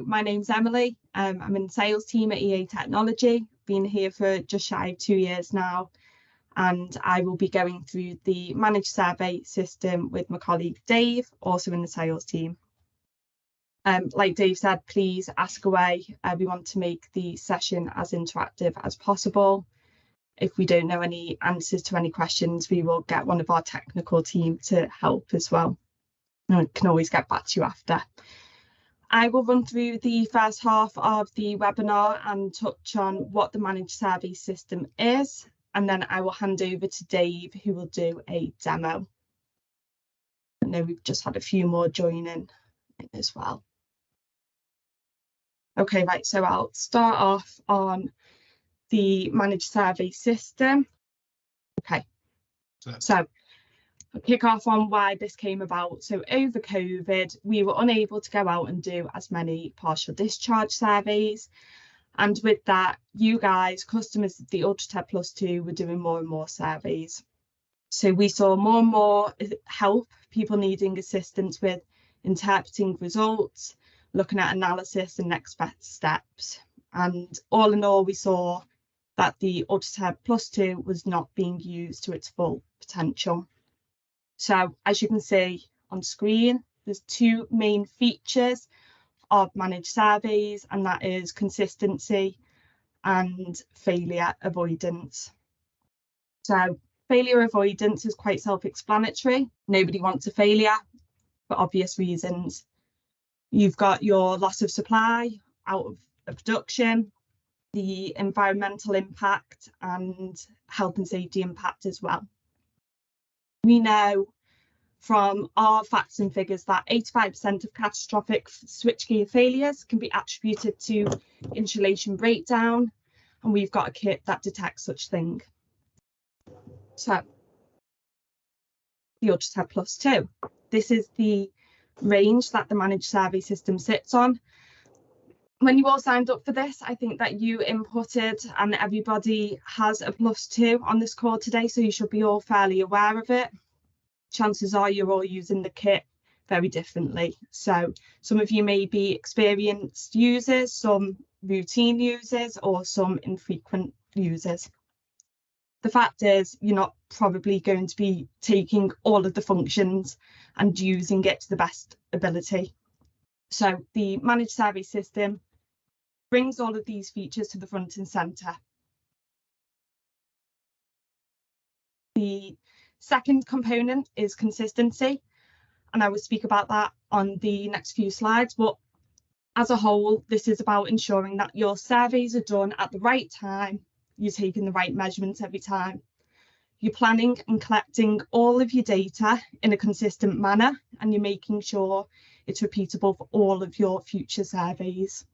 My name's Emily. I'm in the sales team at EA Technology, been here for just shy of 2 years now, and I will be going through the managed survey system with my colleague Dave, also in the sales team. Like Dave said, please ask away. We want to make the session as interactive as possible. If we don't know any answers to any questions, we will get one of our technical team to help as well. I can always get back to you after. I will run through the first half of the webinar and touch on what the managed survey system is, and then I will hand over to Dave, who will do a demo. I know we've just had a few more joining as well. Okay, right, so I'll start off on the managed survey system. Okay, so I'll kick off on why this came about. So over COVID, we were unable to go out and do as many partial discharge surveys. And with that, you guys, customers of the Ultratec Plus 2, were doing more and more surveys. So we saw more and more help, people needing assistance with interpreting results, looking at analysis and next best steps. And all in all, we saw that the Ultratec Plus 2 was not being used to its full potential. So as you can see on screen, there's two main features of managed surveys, and that is consistency and failure avoidance. So failure avoidance is quite self-explanatory. Nobody wants a failure for obvious reasons. You've got your loss of supply out of production, the environmental impact and health and safety impact as well. We know from our facts and figures that 85% of catastrophic switchgear failures can be attributed to insulation breakdown, and we've got a kit that detects such thing. So the Ultratec Plus 2, this is the range that the managed survey system sits on. When you all signed up for this, I think that you inputted, and everybody has a Plus 2 on this call today, so you should be all fairly aware of it. Chances are you're all using the kit very differently. So some of you may be experienced users, some routine users, or some infrequent users. The fact is, you're not probably going to be taking all of the functions and using it to the best ability. So the managed survey system brings all of these features to the front and centre. The second component is consistency, and I will speak about that on the next few slides, but as a whole, this is about ensuring that your surveys are done at the right time, you're taking the right measurements every time, you're planning and collecting all of your data in a consistent manner, and you're making sure it's repeatable for all of your future surveys.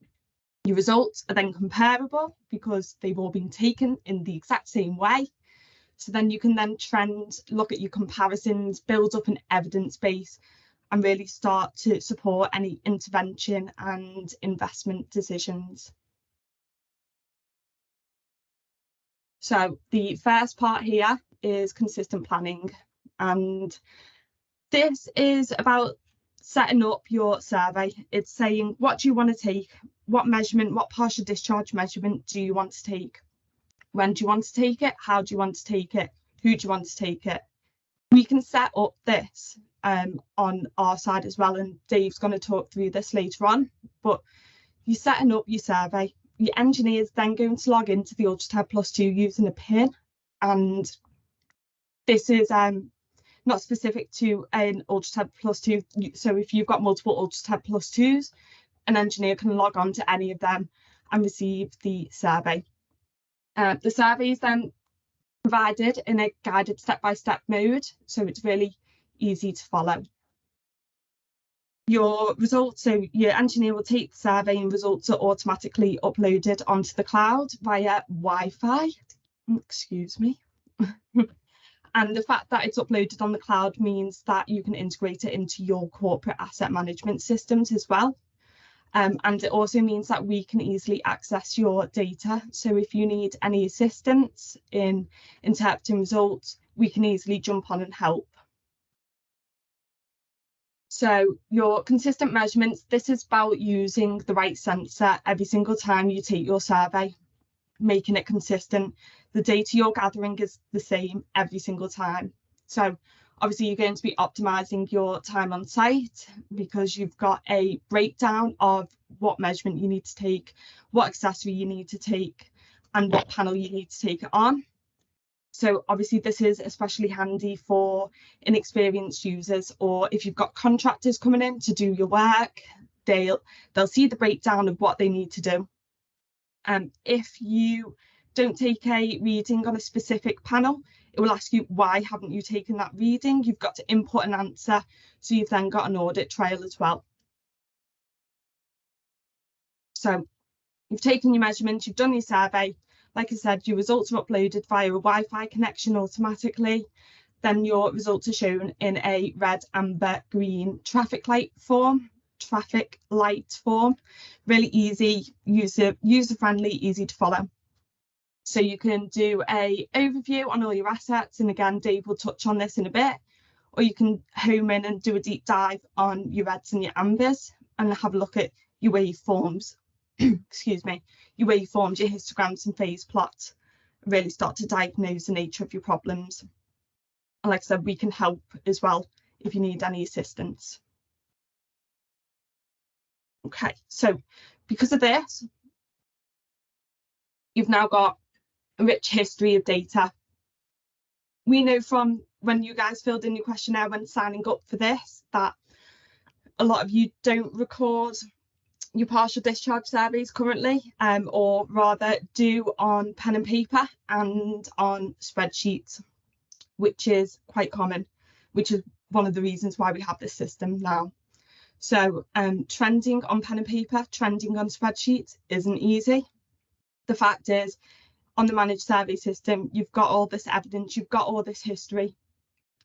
Your results are then comparable because they've all been taken in the exact same way. So then you can then look at your comparisons, build up an evidence base, and really start to support any intervention and investment decisions. So the first part here is consistent planning, and this is about setting up your survey. It's saying, what do you want to take? What measurement, what partial discharge measurement do you want to take? When do you want to take it? How do you want to take it? Who do you want to take it? We can set up this on our side as well, and Dave's going to talk through this later on, but you're setting up your survey. Your engineer's then going to log into the Ultratec Plus 2 using a PIN, and this is not specific to an Ultratec Plus 2. So if you've got multiple Ultratec Plus 2s, an engineer can log on to any of them and receive the survey. The survey is then provided in a guided step-by-step mode, so it's really easy to follow. Your results, so your engineer will take the survey and results are automatically uploaded onto the cloud via Wi-Fi. Excuse me. And the fact that it's uploaded on the cloud means that you can integrate it into your corporate asset management systems as well. And it also means that we can easily access your data. So if you need any assistance in interpreting results, we can easily jump on and help. So your consistent measurements, this is about using the right sensor every single time you take your survey, making it consistent. The data you're gathering is the same every single time. So obviously you're going to be optimizing your time on site because you've got a breakdown of what measurement you need to take, what accessory you need to take, and what panel you need to take it on. So obviously this is especially handy for inexperienced users, or if you've got contractors coming in to do your work, they'll see the breakdown of what they need to do. If you don't take a reading on a specific panel, it will ask you, why haven't you taken that reading? You've got to input an answer. So you've then got an audit trail as well. So you've taken your measurements, you've done your survey. Like I said, your results are uploaded via a Wi-Fi connection automatically. Then your results are shown in a red, amber, green traffic light form. Really easy, user-friendly, easy to follow. So you can do a overview on all your assets, and again, Dave will touch on this in a bit, or you can home in and do a deep dive on your reds and your ambers and have a look at your waveforms. Excuse me, your waveforms, your histograms and phase plots, really start to diagnose the nature of your problems. And like I said, we can help as well if you need any assistance. Okay, so because of this, you've now got a rich history of data. We know from when you guys filled in your questionnaire when signing up for this that a lot of you don't record your partial discharge surveys currently, or rather do on pen and paper and on spreadsheets, which is quite common, which is one of the reasons why we have this system now. So trending on pen and paper, trending on spreadsheets isn't easy. The fact is, on the managed survey system, you've got all this evidence, you've got all this history,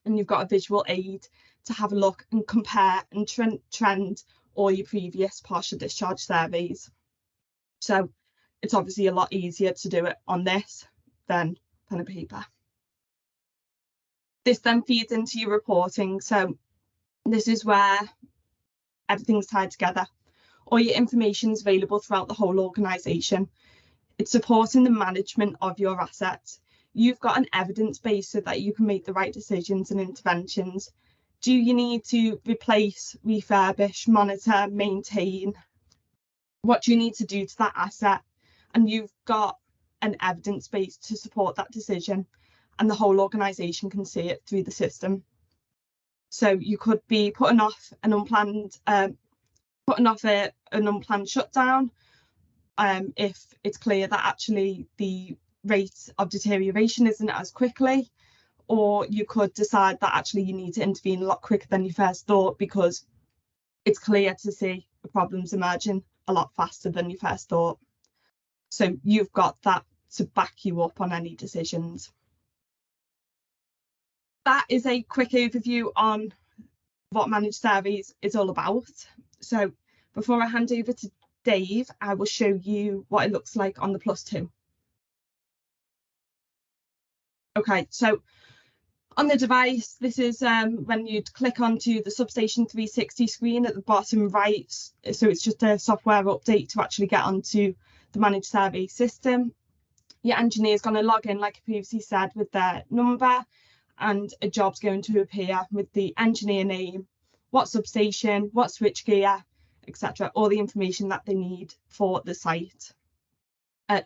and you've got a visual aid to have a look and compare and trend all your previous partial discharge surveys. So it's obviously a lot easier to do it on this than pen and paper. This then feeds into your reporting. So this is where everything's tied together. All your information is available throughout the whole organisation. It's supporting the management of your assets. You've got an evidence base so that you can make the right decisions and interventions. Do you need to replace, refurbish, monitor, maintain? What do you need to do to that asset? And you've got an evidence base to support that decision, and the whole organisation can see it through the system. So you could be putting off an unplanned shutdown if it's clear that actually the rate of deterioration isn't as quickly, or you could decide that actually you need to intervene a lot quicker than you first thought because it's clear to see the problems emerging a lot faster than you first thought. So you've got that to back you up on any decisions. That is a quick overview on what managed surveys is all about. So before I hand over to Dave, I will show you what it looks like on the +2. Okay, so on the device, this is when you'd click onto the Substation 360 screen at the bottom right. So it's just a software update to actually get onto the managed survey system. Your engineer is going to log in, like I previously said, with their number, and a job's going to appear with the engineer name, what substation, what switchgear, etc. All the information that they need for the site.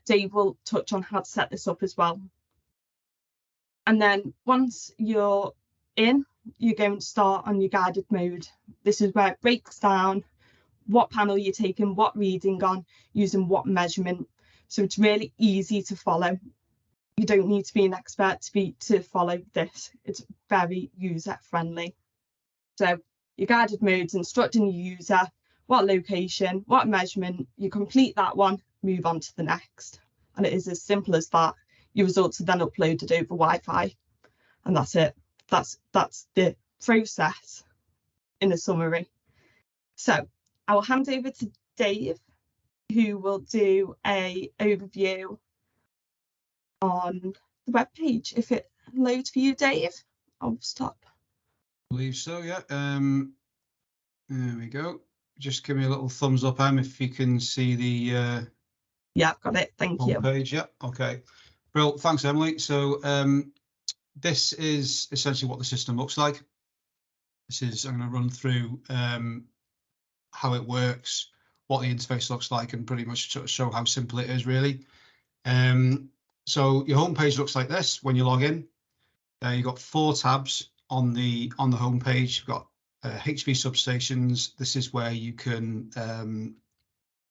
Dave will touch on how to set this up as well. And then once you're in, you're going to start on your guided mode. This is where it breaks down what panel you're taking, what reading on, using what measurement. So it's really easy to follow. You don't need to be an expert to follow this. It's very user friendly. So your guided mode's instructing your user what location, what measurement, you complete that one, move on to the next. And it is as simple as that. Your results are then uploaded over Wi-Fi, and that's it. That's the process in a summary. So I will hand over to Dave, who will do an overview on the web page. If it loads for you, Dave, I'll stop. I believe so, yeah. There we go. Just give me a little thumbs up, Em, if you can see the Yeah, I've got it. Thank you. Homepage. Yeah. Okay. Brilliant. Thanks, Emily. So this is essentially what the system looks like. I'm going to run through how it works, what the interface looks like, and pretty much sort of show how simple it is, really. So your homepage looks like this when you log in. You've got 4 tabs on the homepage. You've got HV substations. This is where you can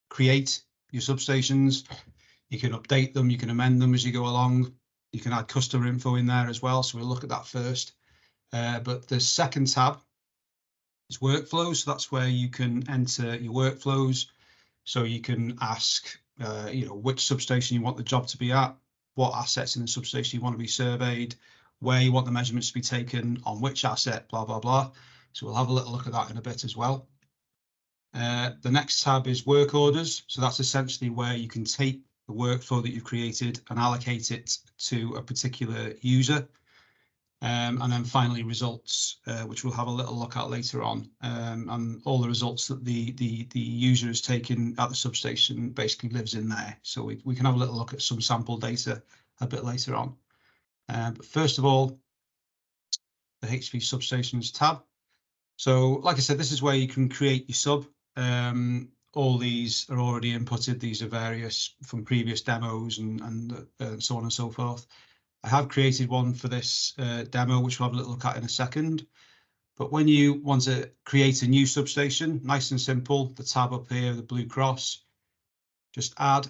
create your substations. You can update them, you can amend them as you go along. You can add customer info in there as well, so we'll look at that first. But the second tab is workflows, so that's where you can enter your workflows. So you can ask, which substation you want the job to be at, what assets in the substation you want to be surveyed, where you want the measurements to be taken, on which asset, blah, blah, blah. So we'll have a little look at that in a bit as well. The next tab is work orders. So that's essentially where you can take the workflow that you've created and allocate it to a particular user. And then finally results, which we'll have a little look at later on, and all the results that the user has taken at the substation basically lives in there. So we can have a little look at some sample data a bit later on. But first of all, the HV substations tab. So like I said, this is where you can create your sub. All these are already inputted. These are various from previous demos and so on and so forth. I have created one for this demo, which we'll have a little look at in a second. But when you want to create a new substation, nice and simple, the tab up here, the blue cross, just add.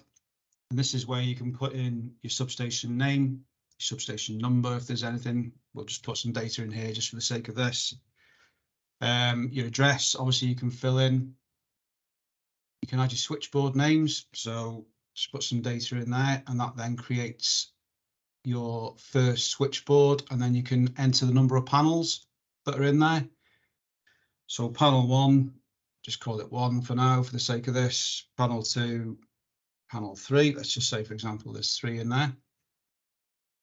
And this is where you can put in your substation name, your substation number, if there's anything. We'll just put some data in here just for the sake of this. Your address, obviously, you can fill in. You can add your switchboard names, so just put some data in there, and that then creates your first switchboard, and then you can enter the number of panels that are in there. So panel 1, just call it 1 for now for the sake of this. Panel 2, panel 3, let's just say, for example, there's 3 in there.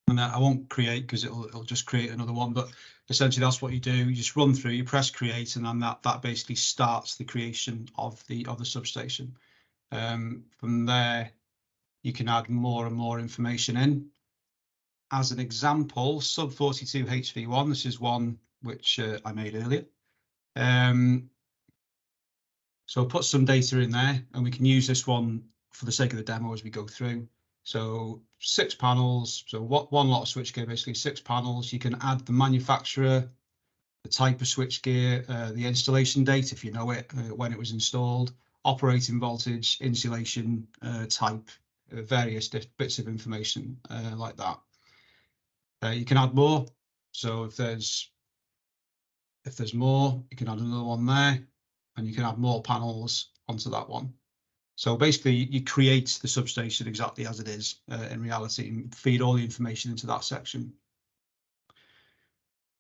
And I won't create because it'll just create another one, but essentially that's what you do. You just run through, you press create, and then that basically starts the creation of the substation. From there, you can add more and more information in. As an example, sub 42 HV1, this is one which I made earlier. So I'll put some data in there, and we can use this one for the sake of the demo as we go through. So 6 panels, so one lot of switchgear, basically 6 panels. You can add the manufacturer, the type of switchgear, the installation date, if you know it, when it was installed, operating voltage, insulation type, various bits of information like that. You can add more. So if there's more, you can add another one there, and you can add more panels onto that one. So basically, you create the substation exactly as it is in reality, and feed all the information into that section.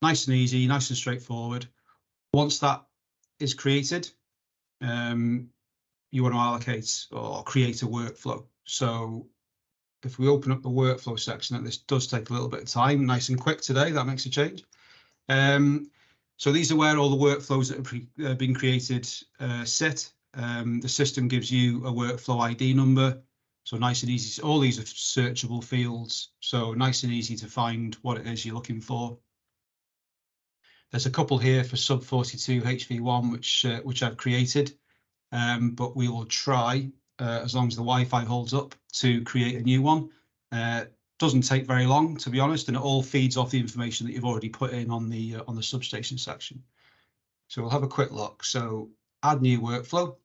Nice and easy, nice and straightforward. Once that is created, you want to allocate or create a workflow. So if we open up the workflow section, and this does take a little bit of time, nice and quick today, that makes a change. So these are where all the workflows that have been created sit. The system gives you a workflow ID number, so nice and easy. All these are searchable fields, so nice and easy to find what it is you're looking for. There's a couple here for sub 42 HV1 which I've created, but we will try, as long as the Wi-Fi holds up, to create a new one. Doesn't take very long, to be honest, and it all feeds off the information that you've already put in on the substation section. So we'll have a quick look. So add new workflow.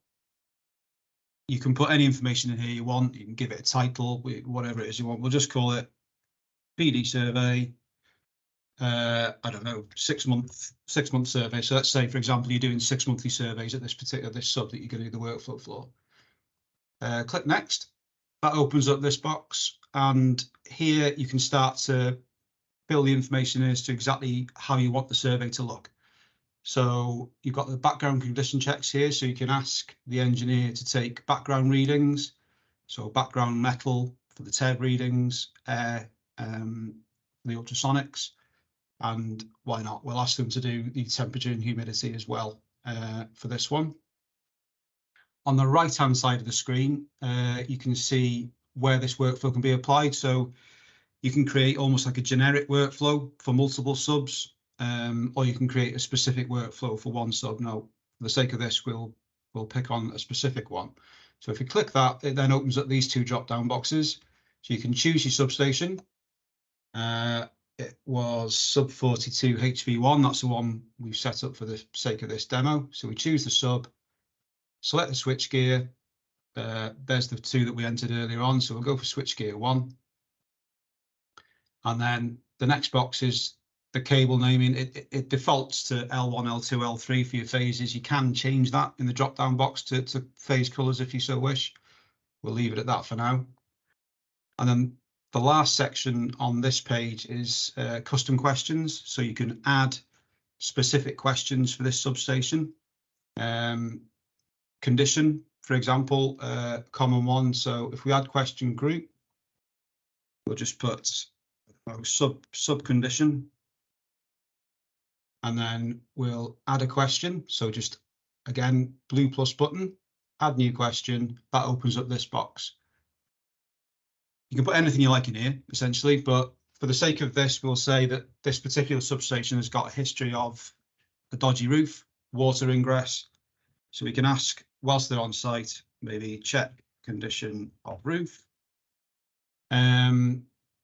You can put any information in here you want. You can give it a title, whatever it is you want. We'll just call it PD survey. I don't know, 6 month survey. So let's say, for example, you're doing 6 monthly surveys at this sub that you're going to do the workflow for. Click next. That opens up this box, and here you can start to fill the information as to exactly how you want the survey to look. So you've got the background condition checks here, so you can ask the engineer to take background readings, so background metal for the TED readings, air, the ultrasonics, and why not? We'll ask them to do the temperature and humidity as well for this one. On the right-hand side of the screen, you can see where this workflow can be applied. So you can create almost like a generic workflow for multiple subs, or you can create a specific workflow for one sub. Now, for the sake of this, we'll pick on a specific one. So if you click that, it then opens up these two drop-down boxes. So you can choose your substation. It was sub 42 HV1. That's the one we've set up for the sake of this demo. So we choose the sub, select the switchgear. There's the two that we entered earlier on. So we'll go for switchgear 1. And then the next box is the cable naming. It defaults to L1, L2, L3 for your phases. You can change that in the drop-down box to phase colors if you so wish. We'll leave it at that for now. And then the last section on this page is custom questions. So you can add specific questions for this substation. Condition, for example, common one. So if we add question group, we'll just put sub condition, and then we'll add a question. So just again, blue plus button, add new question. That opens up this box. You can put anything you like in here, essentially, but for the sake of this, we'll say that this particular substation has got a history of a dodgy roof, water ingress. So we can ask, whilst they're on site, maybe check condition of roof.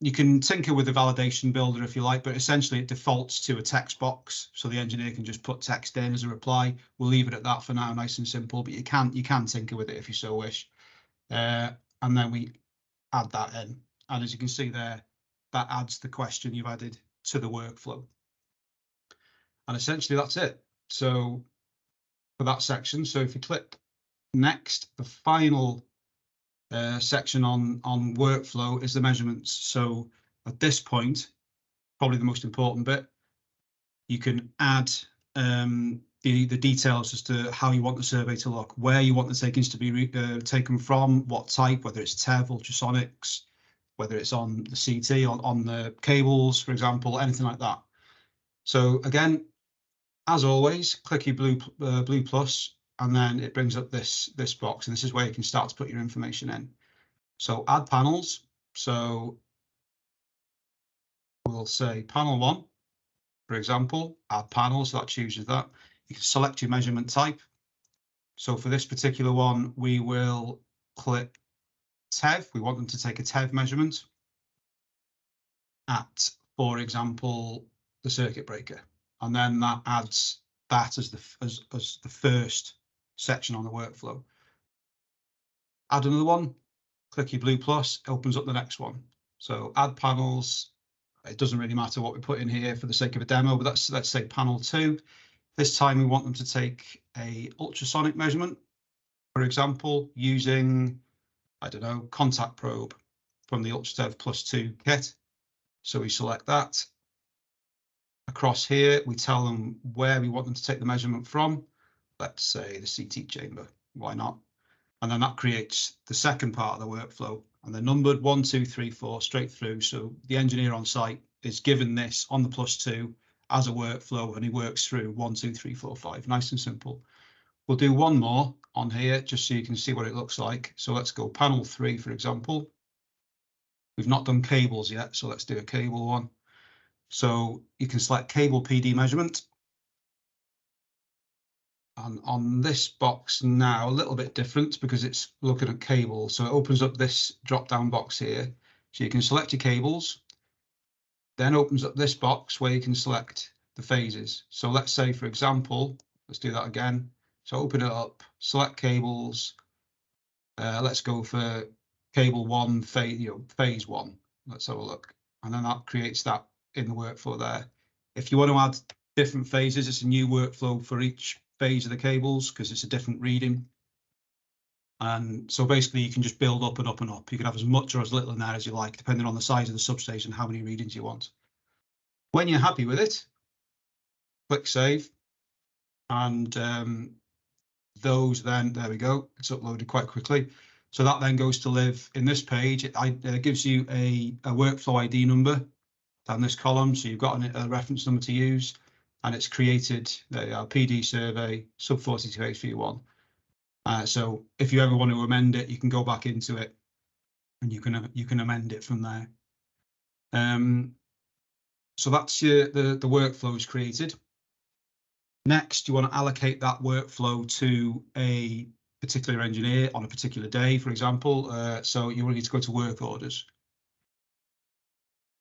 You can tinker with the validation builder if you like, but essentially it defaults to a text box, so the engineer can just put text in as a reply. We'll leave it at that for now, nice and simple, but you can tinker with it if you so wish. And then we add that in, and as you can see there, that adds the question you've added to the workflow. And essentially that's it. So for that section, so if you click next, the final section on workflow is the measurements. So at this point, probably the most important bit, you can add the details as to how you want the survey to look, where you want the takings to be taken from, what type, whether it's TEV, ultrasonics, whether it's on the CT, on the cables, for example, anything like that. So again, as always, click your blue plus, and then it brings up this box, and this is where you can start to put your information in. So add panels. So we'll say panel 1, for example, add panel, so that chooses that. You can select your measurement type. So for this particular one, we will click TEV. We want them to take a TEV measurement at, for example, the circuit breaker, and then that adds that as the first section on the workflow. Add another one, click your blue plus, opens up the next one. So add panels. It doesn't really matter what we put in here for the sake of a demo, but let's say panel 2. This time we want them to take a ultrasonic measurement, for example, using, I don't know, contact probe from the UltraTev Plus 2 kit. So we select that. Across here, we tell them where we want them to take the measurement from. Let's say the CT chamber, why not? And then that creates the second part of the workflow, and they're numbered 1, 2, 3, 4 straight through. So the engineer on site is given this on the Plus 2 as a workflow, and he works through 1, 2, 3, 4, 5, nice and simple. We'll do one more on here just so you can see what it looks like. So let's go panel 3, for example. We've not done cables yet, so let's do a cable one. So you can select cable PD measurement. And on this box now, a little bit different because it's looking at cable. So it opens up this drop down box here. So you can select your cables, then opens up this box where you can select the phases. So let's say, for example, let's do that again. So open it up, select cables. Let's go for cable 1, phase 1. Let's have a look. And then that creates that in the workflow there. If you want to add different phases, it's a new workflow for each phase of the cables because it's a different reading. And so basically you can just build up and up and up. You can have as much or as little in there as you like, depending on the size of the substation, how many readings you want. When you're happy with it, click save. And those then, there we go, it's uploaded quite quickly. So that then goes to live in this page. It gives you a workflow ID number down this column. So you've got a reference number to use. and it's created the PD survey sub 42 HV1. So if you ever want to amend it, you can go back into it and you can amend it from there. So that's the workflows created. Next, you want to allocate that workflow to a particular engineer on a particular day, for example. So you will need to go to work orders.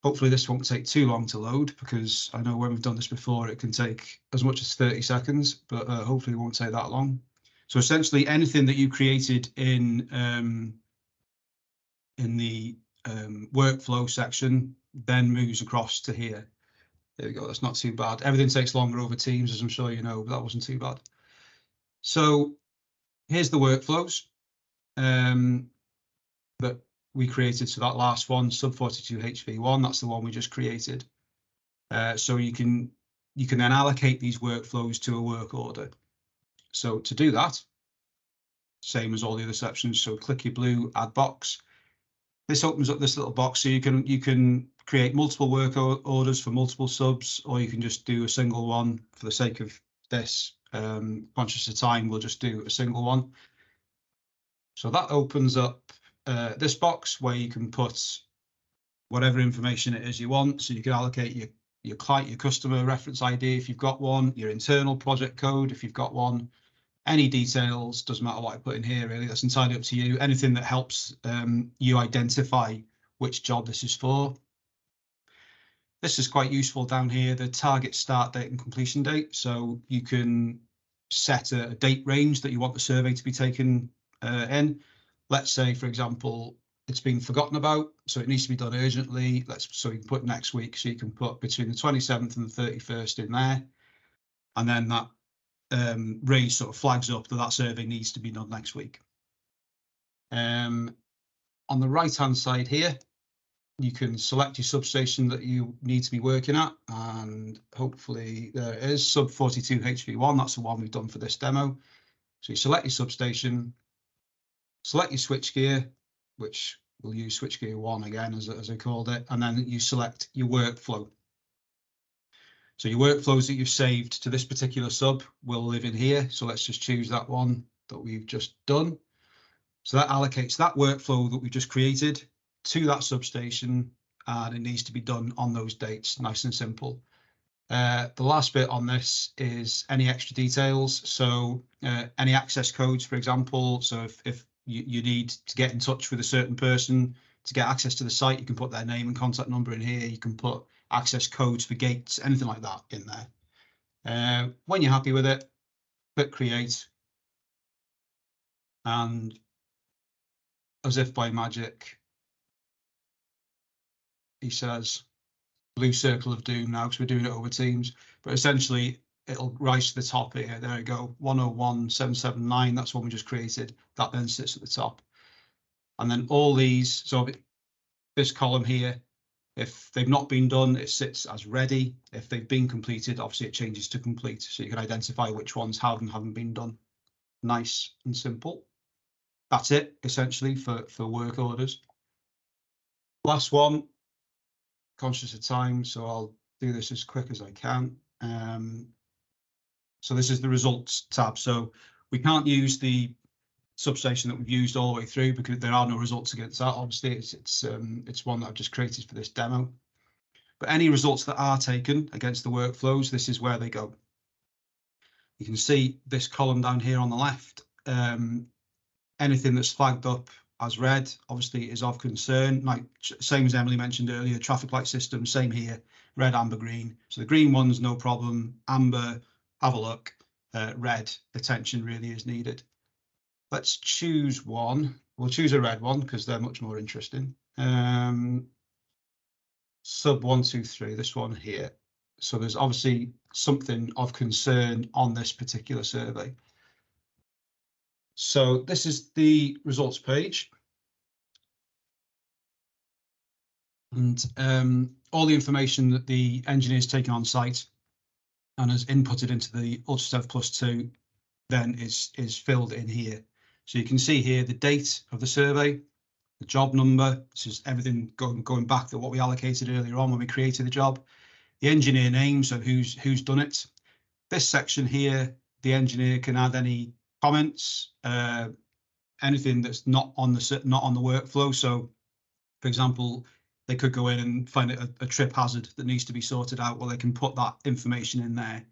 Hopefully this won't take too long to load, because I know when we've done this before, it can take as much as 30 seconds, but hopefully it won't take that long. So essentially anything that you created in the workflow section then moves across to here. There we go, that's not too bad. Everything takes longer over Teams, as I'm sure you know, but that wasn't too bad. So here's the workflows that we created. So that last one, sub 42 HV1, that's the one we just created. So you can then allocate these workflows to a work order. So to do that, same as all the other sections. So click your blue add box. This opens up this little box, so you can create multiple work orders for multiple subs, or you can just do a single one. For the sake of this, conscious of time, we'll just do a single one. So that opens up this box where you can put whatever information it is you want. So you can allocate your client, your customer reference ID if you've got one, your internal project code if you've got one, any details, doesn't matter what I put in here really, that's entirely up to you. Anything that helps you identify which job this is for. This is quite useful down here, the target start date and completion date. So you can set a date range that you want the survey to be taken in. Let's say, for example, it's been forgotten about, so it needs to be done urgently. So you can put next week, so you can put between the 27th and the 31st in there. And then that raise sort of flags up that survey needs to be done next week. On the right hand side here, you can select your substation that you need to be working at, and hopefully there it is, sub 42 HV1, that's the one we've done for this demo. So you select your substation, select your switchgear, which we'll use switchgear 1 again as I called it, and then you select your workflow. So your workflows that you've saved to this particular sub will live in here. So let's just choose that one that we've just done. So that allocates that workflow that we've just created to that substation, and it needs to be done on those dates, nice and simple. The last bit on this is any extra details. So any access codes, for example. So if you need to get in touch with a certain person to get access to the site, you can put their name and contact number in here. You can put access codes for gates, anything like that in there. When you're happy with it, click create, and as if by magic, he says blue circle of doom now, because we're doing it over Teams, but essentially it'll rise to the top here. There we go, 101,779, that's one we just created. That then sits at the top. And then all these, so this column here, if they've not been done, it sits as ready. If they've been completed, obviously it changes to complete, so you can identify which ones have and haven't been done. Nice and simple. That's it essentially for work orders. Last one, conscious of time, so I'll do this as quick as I can. So this is the results tab. So we can't use the substation that we've used all the way through because there are no results against that. Obviously, it's one that I've just created for this demo. But any results that are taken against the workflows, this is where they go. You can see this column down here on the left. Anything that's flagged up as red, obviously, is of concern. Like same as Emily mentioned earlier, traffic light system, same here, red, amber, green. So the green one's no problem. Amber, have a look. Red, attention really is needed. Let's choose one. We'll choose a red one because they're much more interesting. Sub 123, this one here. So there's obviously something of concern on this particular survey. So this is the results page. And all the information that the engineer's taken on site and has inputted into the Ultrasev Plus 2 then is filled in here. So you can see here the date of the survey, the job number. This is everything going back to what we allocated earlier on when we created the job. the engineer name, so who's done it. This section here, the engineer can add any comments, anything that's not on the workflow. So, for example, they could go in and find a trip hazard that needs to be sorted out. Well, they can put that information in there.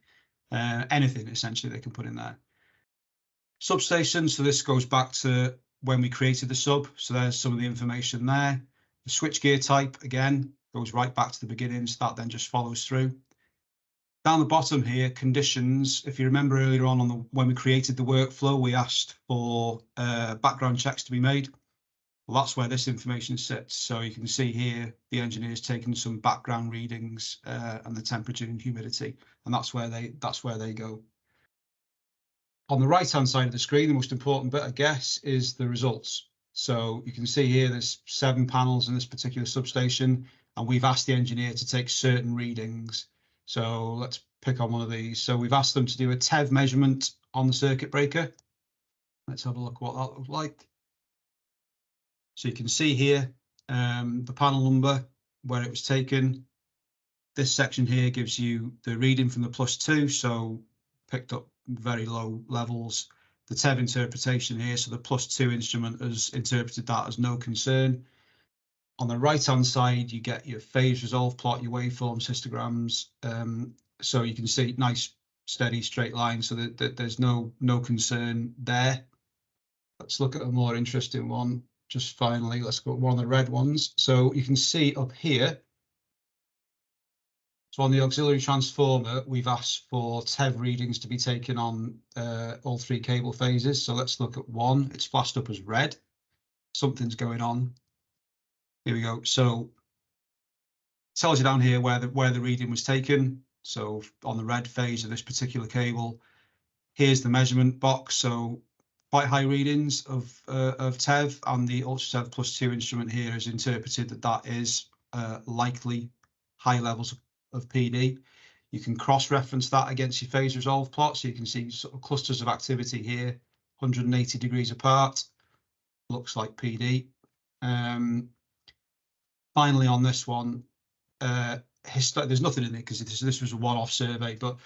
Anything essentially they can put in there. Substation. So this goes back to when we created the sub. So there's some of the information there. The switchgear type again goes right back to the beginning. So that then just follows through. Down the bottom here, conditions. If you remember earlier on when we created the workflow, we asked for background checks to be made. Well, that's where this information sits. So you can see here the engineer's taken some background readings and the temperature and humidity, and that's where they go. On the right-hand side of the screen, the most important bit, I guess, is the results. So you can see here there's 7 panels in this particular substation, and we've asked the engineer to take certain readings. So let's pick on one of these. So we've asked them to do a TEV measurement on the circuit breaker. Let's have a look what that looks like. So you can see here the panel number, where it was taken. This section here gives you the reading from the +2, so picked up very low levels. The TEV interpretation here, so the +2 instrument has interpreted that as no concern. On the right-hand side, you get your phase resolve plot, your waveforms, histograms. So you can see nice, steady, straight line, so that there's no concern there. Let's look at a more interesting one. Just finally, let's go one of the red ones. So you can see up here, so on the auxiliary transformer, we've asked for TEV readings to be taken on all 3 cable phases. So let's look at one. It's flashed up as red. Something's going on. Here we go. So it tells you down here where the reading was taken. So on the red phase of this particular cable, here's the measurement box. So quite high readings of TEV, and the UltraTEV +2 instrument here has interpreted that is likely high levels of PD. You can cross-reference that against your phase resolve plot, so you can see sort of clusters of activity here, 180 degrees apart. Looks like PD. Finally, on this one, there's nothing in it because this was a one-off survey, but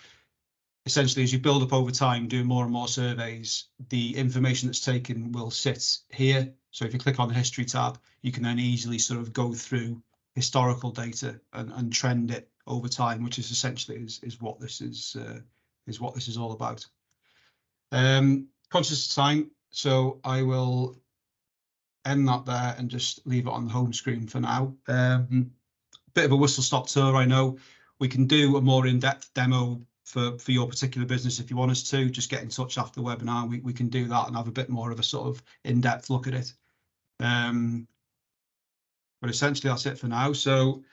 essentially, as you build up over time, doing more and more surveys, the information that's taken will sit here. So if you click on the history tab, you can then easily sort of go through historical data and trend it over time, which is essentially is what this is all about. Conscious of time, so I will end that there and just leave it on the home screen for now. Bit of a whistle-stop tour, I know. We can do a more in-depth demo for your particular business if you want us to. Just get in touch after the webinar. We can do that and have a bit more of a sort of in-depth look at it. But essentially that's it for now. So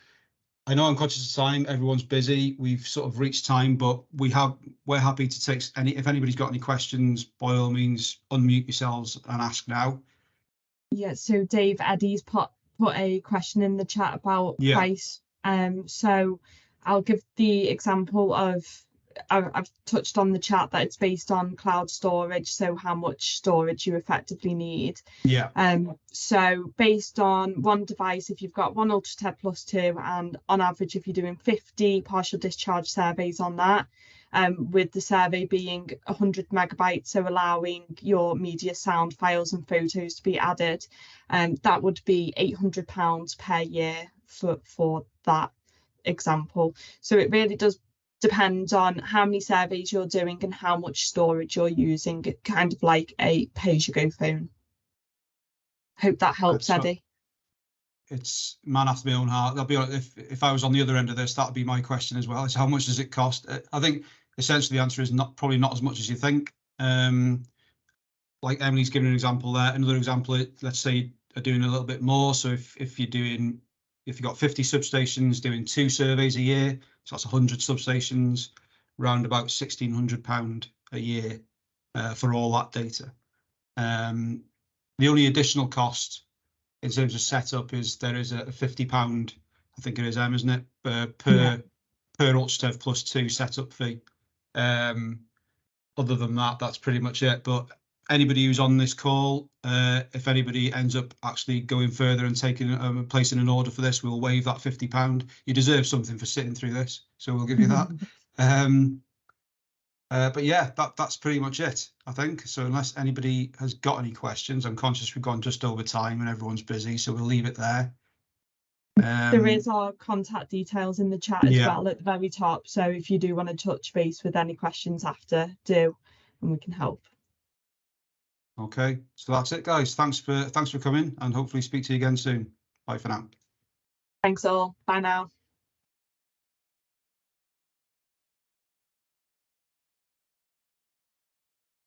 I know I'm conscious of time, everyone's busy, we've sort of reached time, but we're happy to take if anybody's got any questions, by all means unmute yourselves and ask now. Yeah, so Dave, Eddie's put a question in the chat about price. So I'll give the example of, I've touched on the chat that it's based on cloud storage, so how much storage you effectively need. So based on one device, if you've got one UltraTEV +2, and on average if you're doing 50 partial discharge surveys on that, with the survey being 100 megabytes, so allowing your media, sound files and photos to be added, that would be £800 per year for that example. So it really does depend on how many surveys you're doing and how much storage you're using, kind of like a pay-as-you-go phone. Hope that helps, Eddie. It's man after my own heart. That'll be if I was on the other end of this, that'd be my question as well. Is how much does it cost? I think essentially the answer is probably not as much as you think. Like Emily's given an example there. Another example, let's say you are doing a little bit more. So if you've got 50 substations doing 2 surveys a year, so that's 100 substations, around about £1,600 a year for all that data. The only additional cost in terms of setup is there is a £50, I think it is, isn't it, per UltraTEV +2 setup fee. Other than that, that's pretty much it. But anybody who's on this call, if anybody ends up actually going further and taking placing an order for this, we'll waive that £50. You deserve something for sitting through this, so we'll give you that. But yeah, that's pretty much it, I think. So unless anybody has got any questions, I'm conscious we've gone just over time and everyone's busy, so we'll leave it there. There is our contact details in the chat as well at the very top. So if you do want to touch base with any questions after, do, and we can help. Okay, so that's it, guys. Thanks for coming, and hopefully speak to you again soon. Bye for now. Thanks all. Bye now.